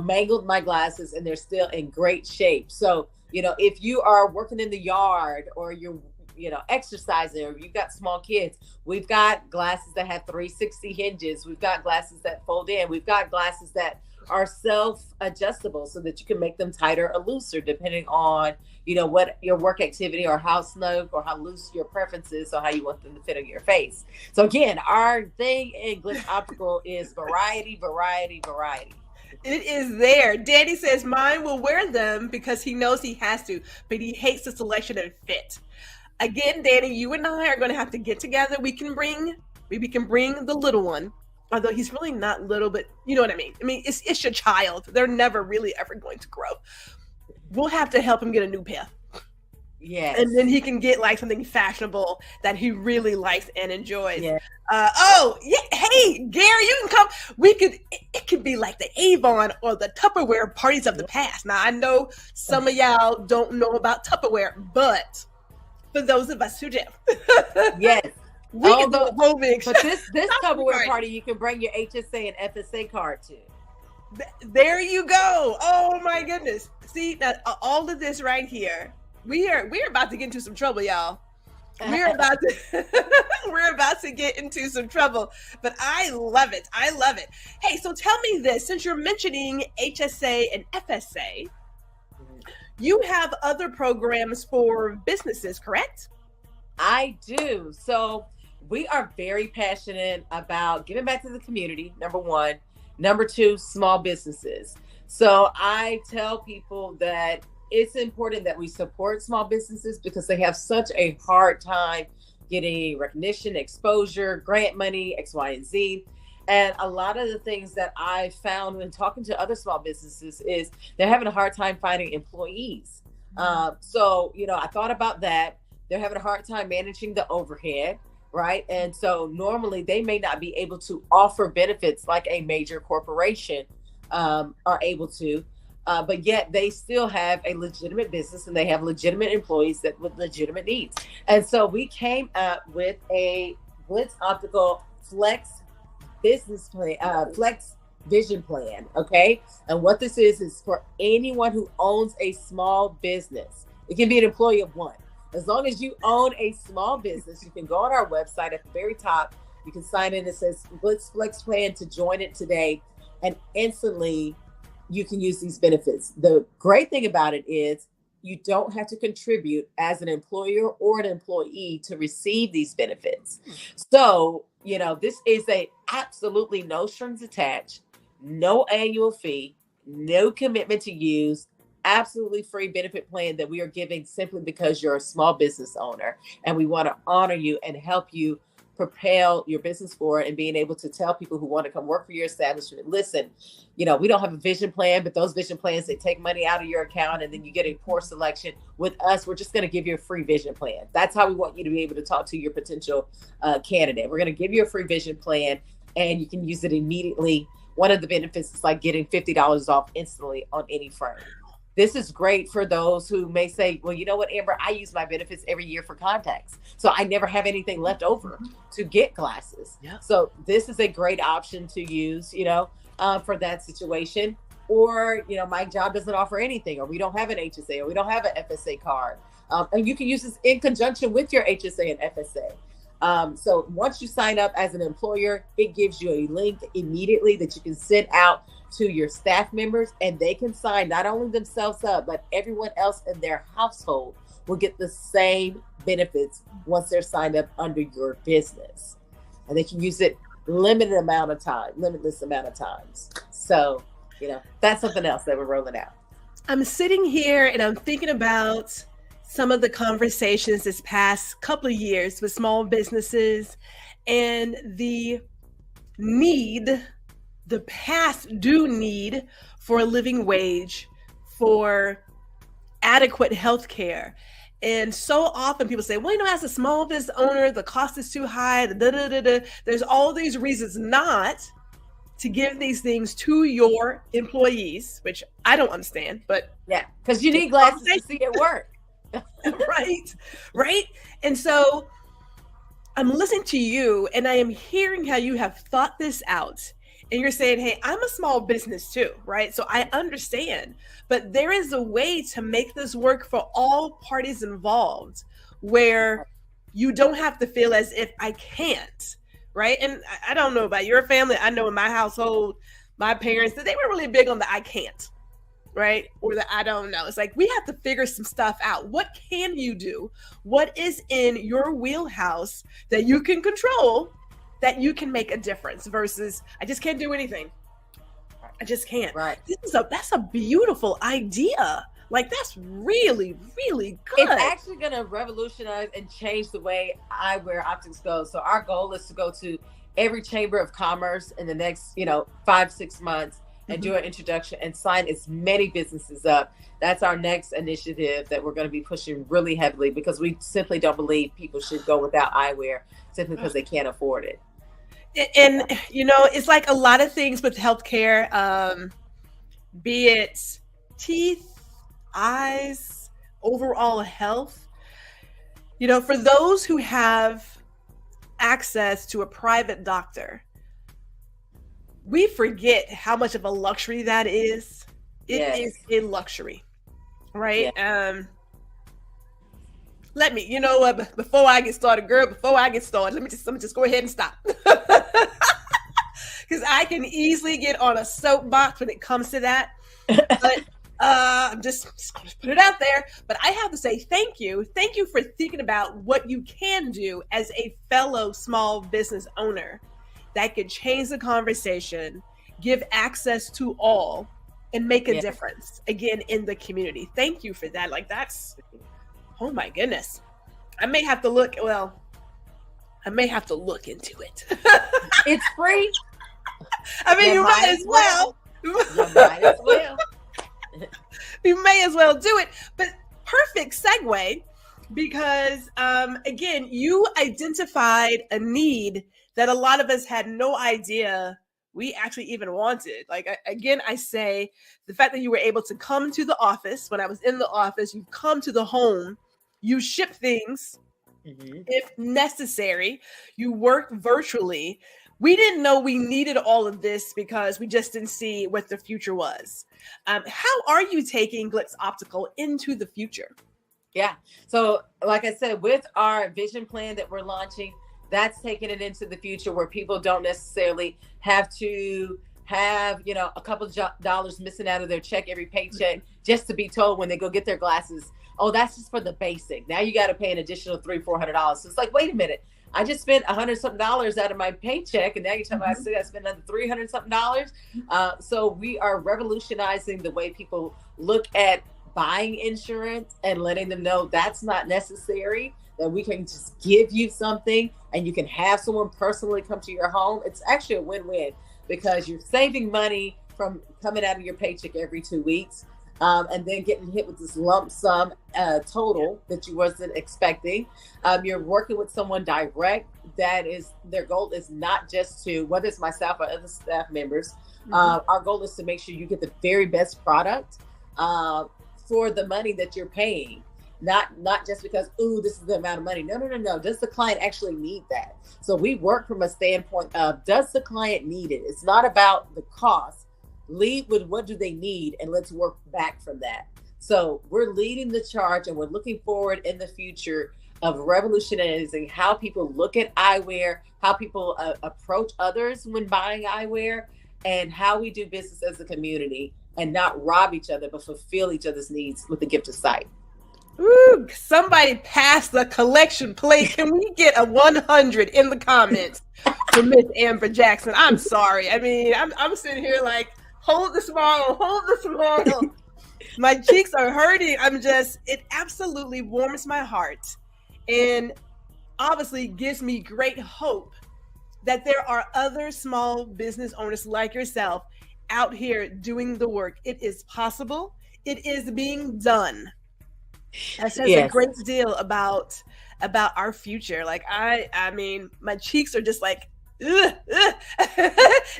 mangled my glasses, and they're still in great shape. So, if you are working in the yard, or you're exercising, or you've got small kids, we've got glasses that have 360 hinges. We've got glasses that fold in. We've got glasses that are self-adjustable so that you can make them tighter or looser depending on, what your work activity or how snug or how loose your preference is or how you want them to fit on your face. So again, our thing in Glitz Optical is variety, variety, variety. It is there. Danny says mine will wear them because he knows he has to, but he hates the selection and fit. Again, Danny, you and I are going to have to get together. We can bring the little one, although he's really not little, but you know what I mean. I mean, it's your child. They're never really ever going to grow. We'll have to help him get a new pair. Yes. And then he can get like something fashionable that he really likes and enjoys. Yeah. Hey, Gary, you can come. It could be like the Avon or the Tupperware parties of the past. Now, I know some of y'all don't know about Tupperware, but for those of us who do. Yes. We can do a whole mix. But this Tupperware party, you can bring your HSA and FSA card to. There you go. Oh my goodness. See, now, all of this right here. We're about to get into some trouble, y'all. We're about to get into some trouble, but I love it. I love it. Hey, so tell me this, since you're mentioning HSA and FSA, you have other programs for businesses, correct? I do. So we are very passionate about giving back to the community, number one. Number two, small businesses. So I tell people that it's important that we support small businesses because they have such a hard time getting recognition, exposure, grant money, X, Y, and Z. And a lot of the things that I found when talking to other small businesses is they're having a hard time finding employees. So, I thought about that. They're having a hard time managing the overhead, right? And so normally they may not be able to offer benefits like a major corporation are able to. But yet they still have a legitimate business and they have legitimate employees with legitimate needs. And so we came up with a Glitz Optical Flex business plan, Flex Vision Plan. Okay. And what this is for anyone who owns a small business. It can be an employee of one. As long as you own a small business, you can go on our website at the very top. You can sign in. It says Glitz Flex Plan to join it today. And instantly, you can use these benefits. The great thing about it is you don't have to contribute as an employer or an employee to receive these benefits. So, this is a absolutely no strings attached, no annual fee, no commitment to use, absolutely free benefit plan that we are giving simply because you're a small business owner. And we want to honor you and help you propel your business forward and being able to tell people who want to come work for your establishment, listen, we don't have a vision plan, but those vision plans, they take money out of your account and then you get a poor selection. With us, we're just going to give you a free vision plan. That's how we want you to be able to talk to your potential candidate. We're going to give you a free vision plan and you can use it immediately. One of the benefits is like getting $50 off instantly on any frame. This is great for those who may say, well, you know what, Amber, I use my benefits every year for contacts. So I never have anything left over to get glasses. Yeah. So this is a great option to use, for that situation. Or, my job doesn't offer anything, or we don't have an HSA, or we don't have an FSA card. And you can use this in conjunction with your HSA and FSA. So once you sign up as an employer, it gives you a link immediately that you can send out to your staff members, and they can sign not only themselves up, but everyone else in their household will get the same benefits once they're signed up under your business. And they can use it limitless amount of times. So, that's something else that we're rolling out. I'm sitting here and I'm thinking about some of the conversations this past couple of years with small businesses and the past due need for a living wage, for adequate health care. And so often people say, well, as a small business owner, the cost is too high. There's all these reasons not to give these things to your employees, which I don't understand, but yeah, because you need glasses to see it work. Right. And so I'm listening to you and I am hearing how you have thought this out. And you're saying, hey, I'm a small business too, right? So I understand, but there is a way to make this work for all parties involved where you don't have to feel as if I can't, right? And I don't know about your family. I know in my household, my parents, they were really big on the I can't, right? Or the I don't know. It's like we have to figure some stuff out. What can you do? What is in your wheelhouse that you can control, that you can make a difference versus I just can't do anything. I just can't. Right. That's a beautiful idea. Like that's really, really good. It's actually going to revolutionize and change the way eyewear optics goes. So our goal is to go to every chamber of commerce in the next, 5-6 months and do an introduction and sign as many businesses up. That's our next initiative that we're going to be pushing really heavily because we simply don't believe people should go without eyewear simply because they can't afford it. And, it's like a lot of things with healthcare, be it teeth, eyes, overall health, for those who have access to a private doctor, we forget how much of a luxury that is. It is a luxury, right? Yeah. Before I get started, girl, let me just go ahead and stop. Because I can easily get on a soapbox when it comes to that. But I'm just going to put it out there. But I have to say thank you. Thank you for thinking about what you can do as a fellow small business owner that could change the conversation, give access to all, and make a difference, again, in the community. Thank you for that. Like, that's, oh my goodness. I may have to look into it. It's free. I mean, you might as well. You might as well. You may as well do it. But perfect segue, because, again, you identified a need that a lot of us had no idea we actually even wanted. Like, again, I say the fact that you were able to come to the office when I was in the office, you come to the home, you ship things if necessary, you work virtually. We didn't know we needed all of this because we just didn't see what the future was. How are you taking Glitz Optical into the future? Yeah. So like I said, with our vision plan that we're launching, that's taking it into the future where people don't necessarily have to have, a couple of dollars missing out of their check every paycheck just to be told when they go get their glasses, oh, that's just for the basic. Now you got to pay an additional $300-$400. So it's like, wait a minute. I just spent $100-something out of my paycheck, and now you're talking about I spent another $300-something. So we are revolutionizing the way people look at buying insurance and letting them know that's not necessary, that we can just give you something and you can have someone personally come to your home. It's actually a win-win because you're saving money from coming out of your paycheck every 2 weeks. And then getting hit with this lump sum total that you wasn't expecting. You're working with someone direct. That is, their goal is not just to, whether it's myself or other staff members, our goal is to make sure you get the very best product for the money that you're paying. Not just because, ooh, this is the amount of money. No. Does the client actually need that? So we work from a standpoint of, does the client need it? It's not about the cost. Lead with what do they need, and let's work back from that. So we're leading the charge, and we're looking forward in the future of revolutionizing how people look at eyewear, how people approach others when buying eyewear, and how we do business as a community and not rob each other, but fulfill each other's needs with the gift of sight. Ooh, somebody pass the collection plate. Can we get a 100 in the comments for Miss Amber Jackson? I'm sorry. I mean, I'm sitting here like, hold the smile. My cheeks are hurting. It absolutely warms my heart and obviously gives me great hope that there are other small business owners like yourself out here doing the work. It is possible. It is being done. That says a great deal about our future. Like I mean, my cheeks are just like, ugh.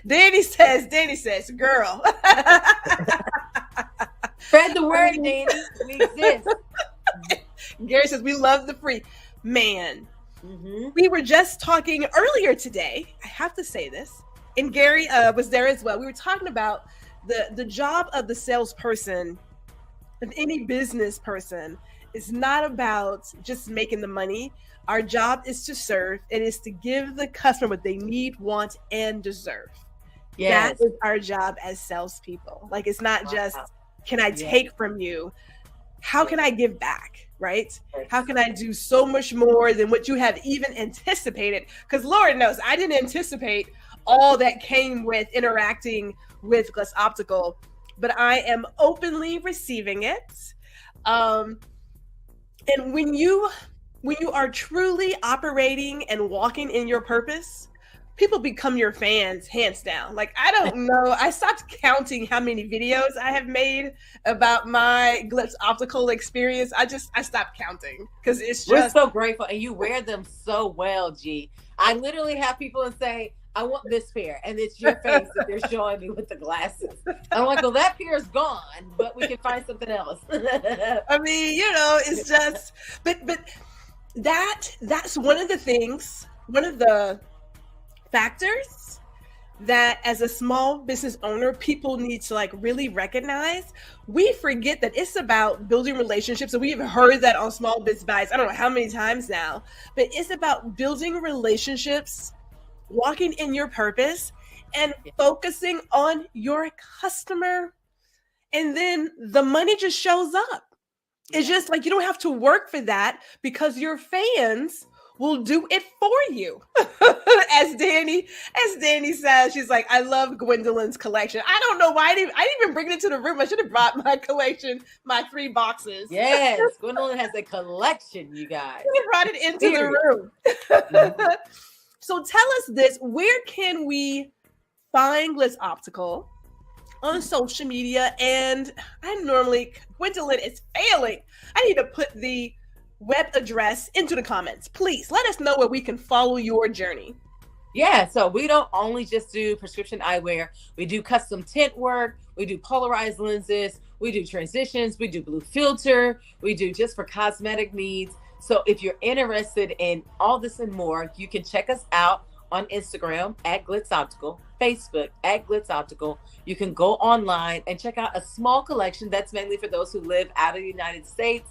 Danny says, girl. Spread the word, Danny. We exist. Gary says, we love the free. Man, we were just talking earlier today. I have to say this. And Gary was there as well. We were talking about the job of the salesperson, of any business person, It's not about just making the money. Our job is to serve. It is to give the customer what they need, want, and deserve. Yes. That is our job as salespeople. Like, it's not just, can I take from you? How can I give back, right? How can I do so much more than what you have even anticipated? Because Lord knows, I didn't anticipate all that came with interacting with Glitz Optical, but I am openly receiving it. And when you are truly operating and walking in your purpose, people become your fans, hands down. Like, I don't know. I stopped counting how many videos I have made about my Glitz Optical experience. I stopped counting because it's just. We're so grateful. And you wear them so well, G. I literally have people say, I want this pair. And it's your face that they're showing me with the glasses. I'm like, well, that pair is gone, but we can find something else. I mean, it's just, but that's one of the things, one of the factors that as a small business owner, people need to like really recognize. We forget that it's about building relationships. And we've heard that on Small Biz Bites, I don't know how many times now, but it's about building relationships, walking in your purpose, and focusing on your customer. And then the money just shows up. It's just like, you don't have to work for that because your fans will do it for you. As Danny says, she's like, I love Gwendolyn's collection. I don't know why I didn't even bring it into the room. I should have brought my collection, my 3 boxes. Yes, Gwendolyn has a collection, you guys. I brought it into the room. So tell us this, where can we find Glitz Optical on social media? And Gwendolyn is failing. I need to put the web address into the comments. Please let us know where we can follow your journey. Yeah, so we don't only just do prescription eyewear. We do custom tint work. We do polarized lenses. We do transitions. We do blue filter. We do just for cosmetic needs. So if you're interested in all this and more, you can check us out on Instagram at Glitz Optical, Facebook at Glitz Optical. You can go online and check out a small collection that's mainly for those who live out of the United States.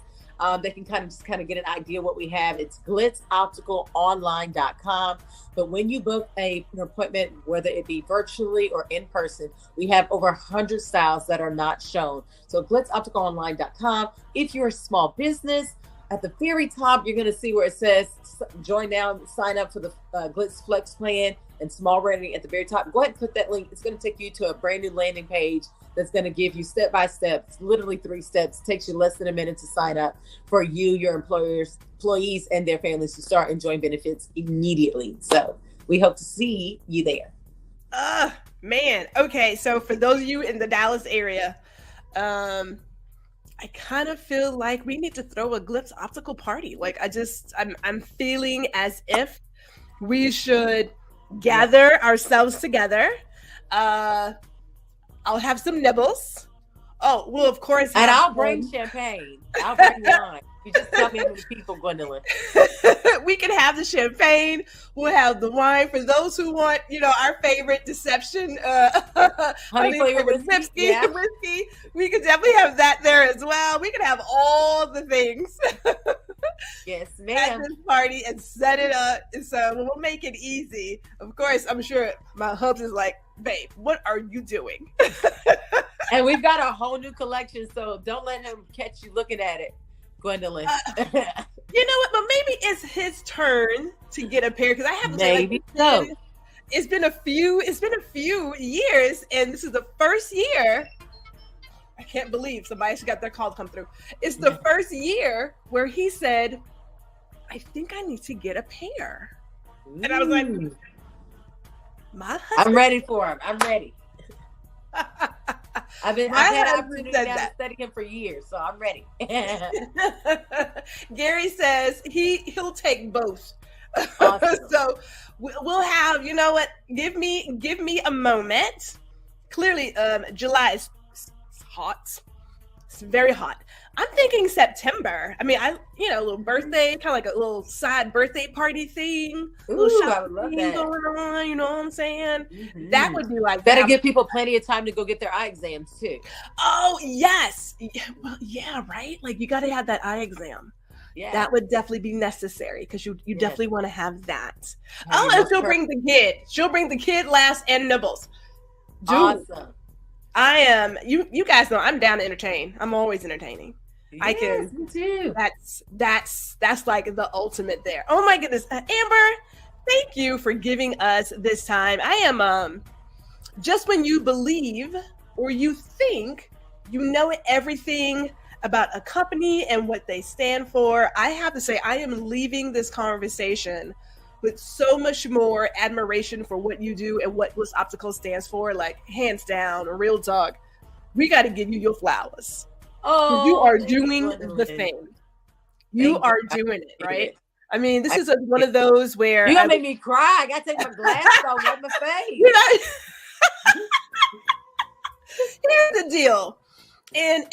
They can kind of get an idea what we have. It's glitzopticalonline.com. But when you book an appointment, whether it be virtually or in person, we have over 100 styles that are not shown. So glitzopticalonline.com. If you're a small business, at the very top, you're going to see where it says join now, sign up for the Glitz Flex plan and small rating at the very top. Go ahead and click that link. It's going to take you to a brand new landing page that's going to give you step-by-step, literally 3 steps. It takes you less than a minute to sign up for you, your employees, and their families to start enjoying benefits immediately. So we hope to see you there. Man. Okay. So for those of you in the Dallas area, I kind of feel like we need to throw a Glitz Optical party. Like I'm feeling as if we should gather ourselves together. I'll have some nibbles. Oh, well, of course. And I'll bring champagne. I'll bring wine. You just tell me how many people, Gwendolyn. We can have the champagne. We'll have the wine for those who want, our favorite deception, honey flavored whiskey. Yeah. Whiskey. We could definitely have that there as well. We could have all the things. Yes, ma'am. At this party and set it up. And so we'll make it easy. Of course, I'm sure my hubs is like, babe, what are you doing? And we've got a whole new collection, so don't let him catch you looking at it, Gwendolyn. You know what? But maybe it's his turn to get a pair because I have to maybe so. It's been a few years, and this is the first year. I can't believe somebody actually got their call to come through. It's the first year where he said, I think I need to get a pair. And I was like, my husband. I'm ready for him. I'm ready. I've had opportunity now to study him for years, so I'm ready. Gary says he'll take both. Awesome. So we'll have, you know what? Give me a moment. Clearly, July is hot. It's very hot. I'm thinking September. I mean, a little birthday, kind of like a little side birthday party thing. Ooh, I would love that. Going on, you know what I'm saying? Mm-hmm. That would be like better give people plenty of time to go get their eye exams too. Oh yes, well, yeah, right. Like you got to have that eye exam. Yeah, that would definitely be necessary because you definitely want to have that. Oh, and she'll bring the kid. She'll bring the kid last and nibbles. Dude, awesome. I am. You guys know I'm down to entertain. I'm always entertaining. Yes, I can. Me too. That's like the ultimate there. Oh my goodness, Amber, thank you for giving us this time. I am just when you believe or you think you know everything about a company and what they stand for, I have to say I am leaving this conversation with so much more admiration for what you do and what Glitz Optical stands for. Like hands down, a real talk. We got to give you your flowers. Oh, you are doing the thing. You are doing it, right? I mean, this is one of those where you're gonna make me cry. I gotta take my glasses off, wipe my face. You know, here's the deal. And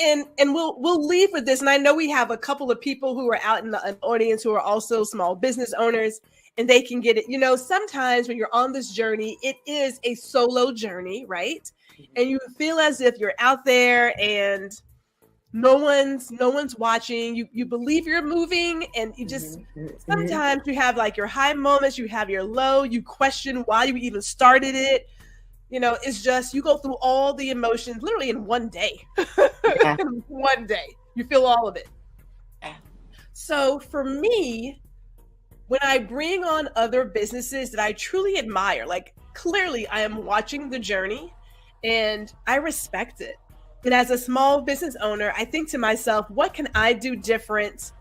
we'll leave with this. And I know we have a couple of people who are out in the audience who are also small business owners, and they can get it. You know, sometimes when you're on this journey, it is a solo journey, right? And you feel as if you're out there and no one's watching. You believe you're moving, and you just sometimes you have like your high moments, you have your low, you question why you even started it. You know, it's just you go through all the emotions literally in one day. Yeah. In one day, you feel all of it. Yeah. So for me, when I bring on other businesses that I truly admire, like clearly I am watching the journey and I respect it. And as a small business owner, I think to myself, what can I do different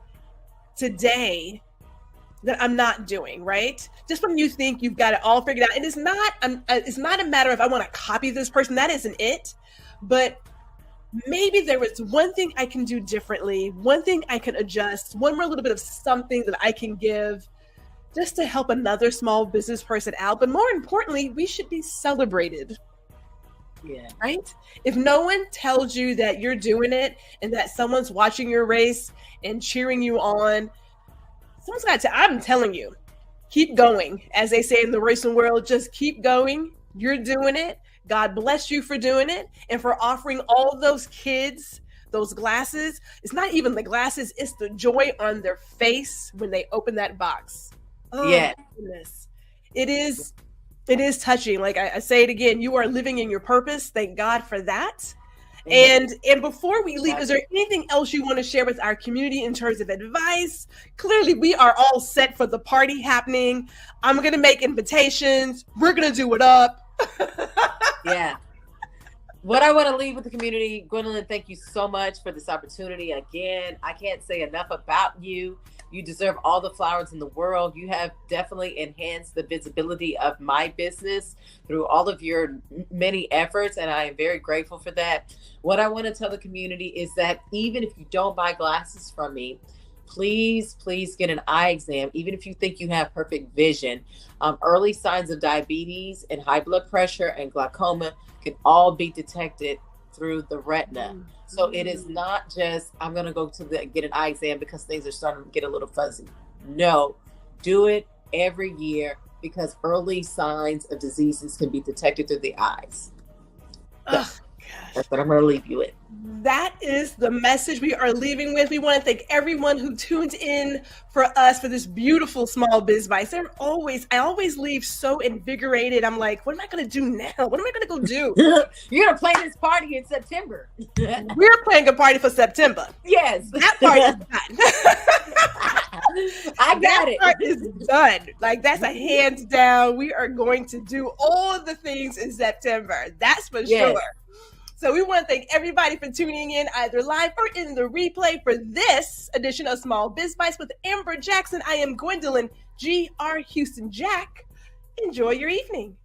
today that I'm not doing, right? Just when you think you've got it all figured out. And it's not a matter of I want to copy this person. That isn't it. But maybe there is one thing I can do differently, one thing I can adjust, one more little bit of something that I can give just to help another small business person out. But more importantly, we should be celebrated. Yeah. Right? If no one tells you that you're doing it and that someone's watching your race and cheering you on, someone's got to, I'm telling you, keep going. As they say in the racing world, just keep going. You're doing it. God bless you for doing it and for offering all those kids those glasses. It's not even the glasses, it's the joy on their face when they open that box. Oh, yeah. My goodness. It is touching. Like I say it again, you are living in your purpose. Thank God for that. And before we leave, is there anything else you want to share with our community in terms of advice? Clearly, we are all set for the party happening. I'm going to make invitations. We're going to do it up. Yeah. What I want to leave with the community, Gwendolyn, thank you so much for this opportunity. Again, I can't say enough about you. You deserve all the flowers in the world. You have definitely enhanced the visibility of my business through all of your many efforts, and I am very grateful for that. What I want to tell the community is that even if you don't buy glasses from me, please get an eye exam. Even if you think you have perfect vision, early signs of diabetes and high blood pressure and glaucoma can all be detected through the retina. So it is not just, I'm going to go to get an eye exam because things are starting to get a little fuzzy. No, do it every year because early signs of diseases can be detected through the eyes. That's what I'm going to leave you with. That is the message we are leaving with. We want to thank everyone who tuned in for us for this beautiful small biz bites. I always leave so invigorated. I'm like, what am I going to do now? What am I going to go do? You're going to play this party in September. We're playing a party for September. Yes. That part is done. I got it. That part is done. Like that's a hands down. We are going to do all of the things in September. That's for sure. So we want to thank everybody for tuning in either live or in the replay for this edition of Small Biz Bites with Amber Jackson. I am Gwendolyn G.R. Houston Jack. Enjoy your evening.